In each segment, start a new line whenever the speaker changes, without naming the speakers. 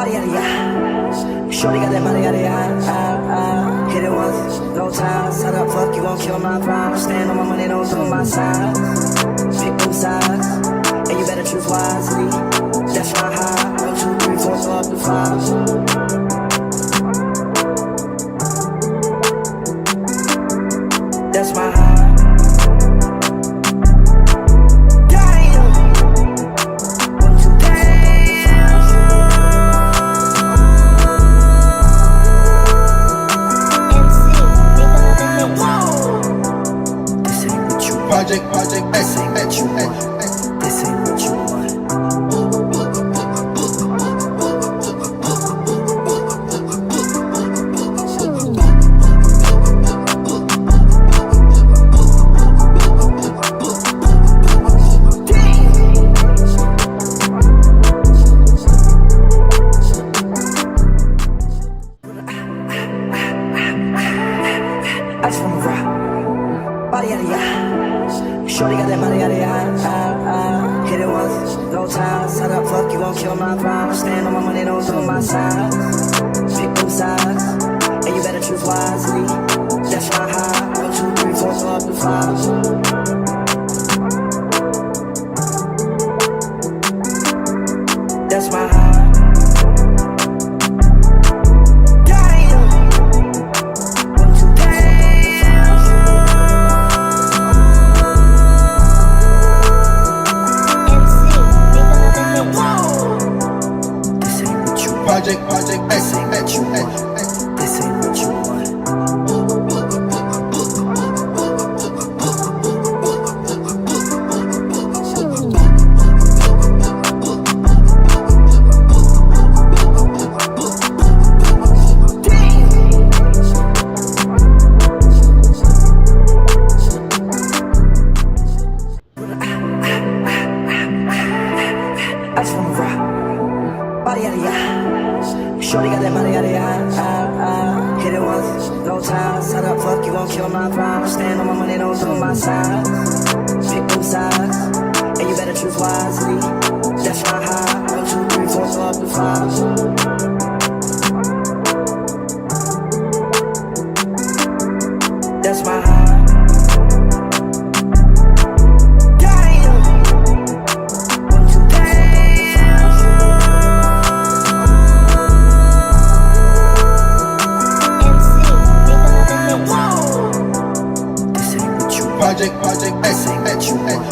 Body out of ya. Shorty got that body out of ya. Hit it once, no time. Set up, fuck, you won't kill my vibe. Stand on my money, don't do my side. Pick them sides, and you better choose wisely. That's my high. 1, 2, 3, 4, so up to 5. That's my high.
Project, this ain't what you want.
This ain't what you want. I just wanna rock. Body out of ya. Shorty got that body out of ya. Hit it once, no time. Set up, fuck, you won't kill my vibe. Stand on my money, don't do my side. Pick them sides, and you better choose wisely. That's my high. 1, 2, 3, 4, so up to 5. That's my high.
Project, this ain't what you want.
This ain't what you want. I just wanna rock. Body out of ya. Shorty got that body out of ya. Hit it once, no time. Set up, fuck, you won't kill my vibe. Stand on my money, don't do my side. Pick them sides, and you better choose wisely. That's my high. 1, 2, 3, 4, so up to 5. That's my high.
Project, this ain't what you want.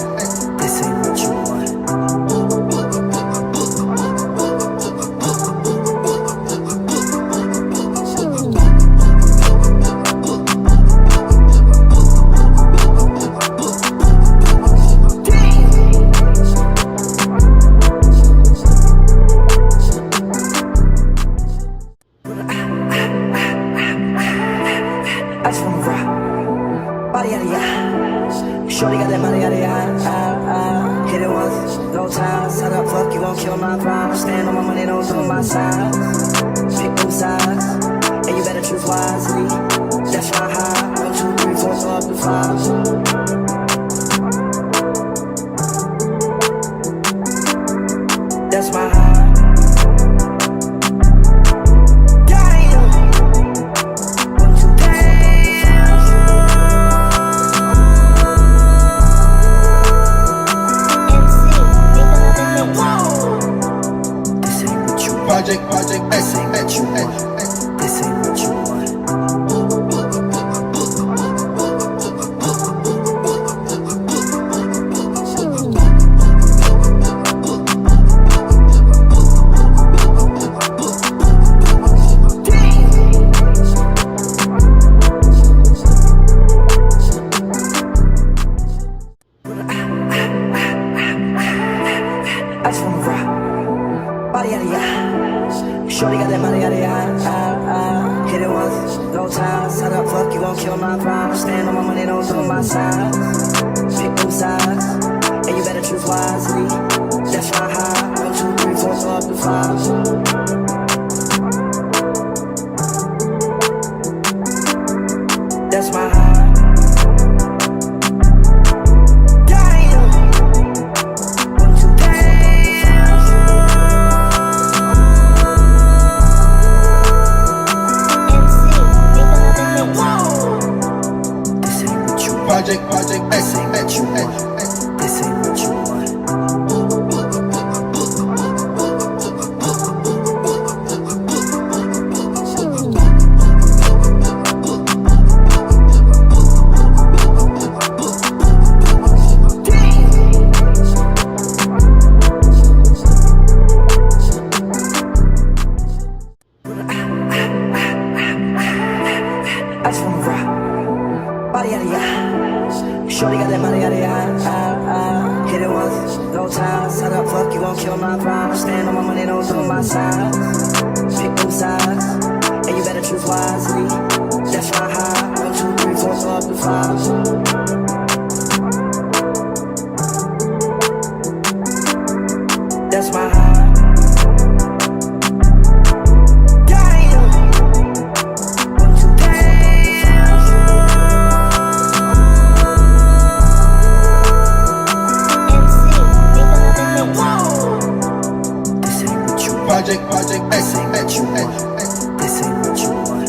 This ain't what you want. I just wanna rock. Body out of ya. Shorty got that body out of ya. Hit it once, no time. Set up, fuck, you won't kill my vibe. Stand on my money, don't do my side. Pick them sides, and you better choose wisely. That's my high. 1, 2, 3, 4, so up to 5. That's my high.
Project, this ain't what you want.
This ain't what you want. I just wanna rock. Body out of ya. Shorty got that body out of ya. Hit it once, no time. Set up, fuck, you won't kill my vibe. Stand on my money, don't do my side. Pick them sides, and you better choose wisely. That's my high. 1, 2, 3, 4, so up to 5. That's my high. ties. How the fuck you gon' kill my vibe? Stand on my money, don't do my size. Pick them sides, and you better choose wisely. That's my high. 1, 2, 3, 4, up to 5. That's my high.
Project S, that you want.
This ain't what you want.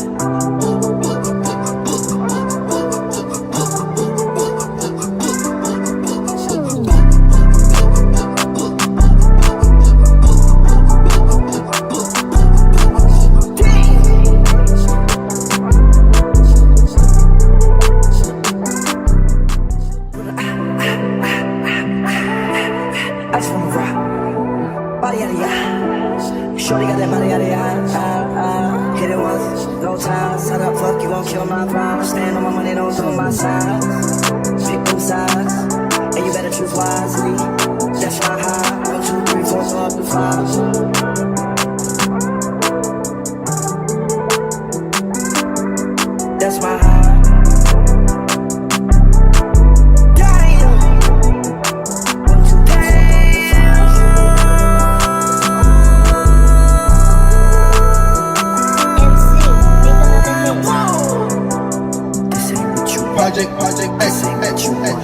I just wanna rock, body out of ya. Shorty got that body out of ya. Hit it once, no ties. How the fuck you gon' kill my vibe? Stand on my money, don't do my size. Pick them sides, and you better choose wisely. That's my high. 1, 2, 3, 4, up to 5. That's my high.
Project S, that you want.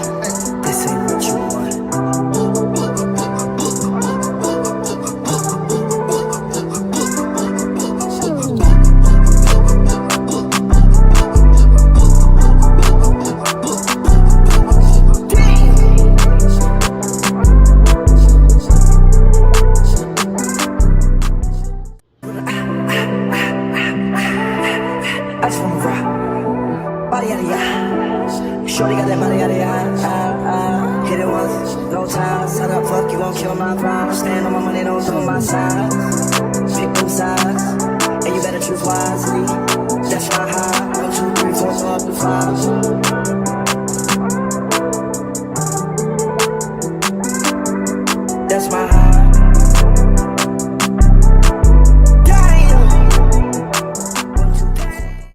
This ain't what you want. I just wanna rock, body out of ya. Shorty got that body out of ya. Hit it once, no ties. How the fuck you gon' kill my vibe? Stand on my money, don't do my size.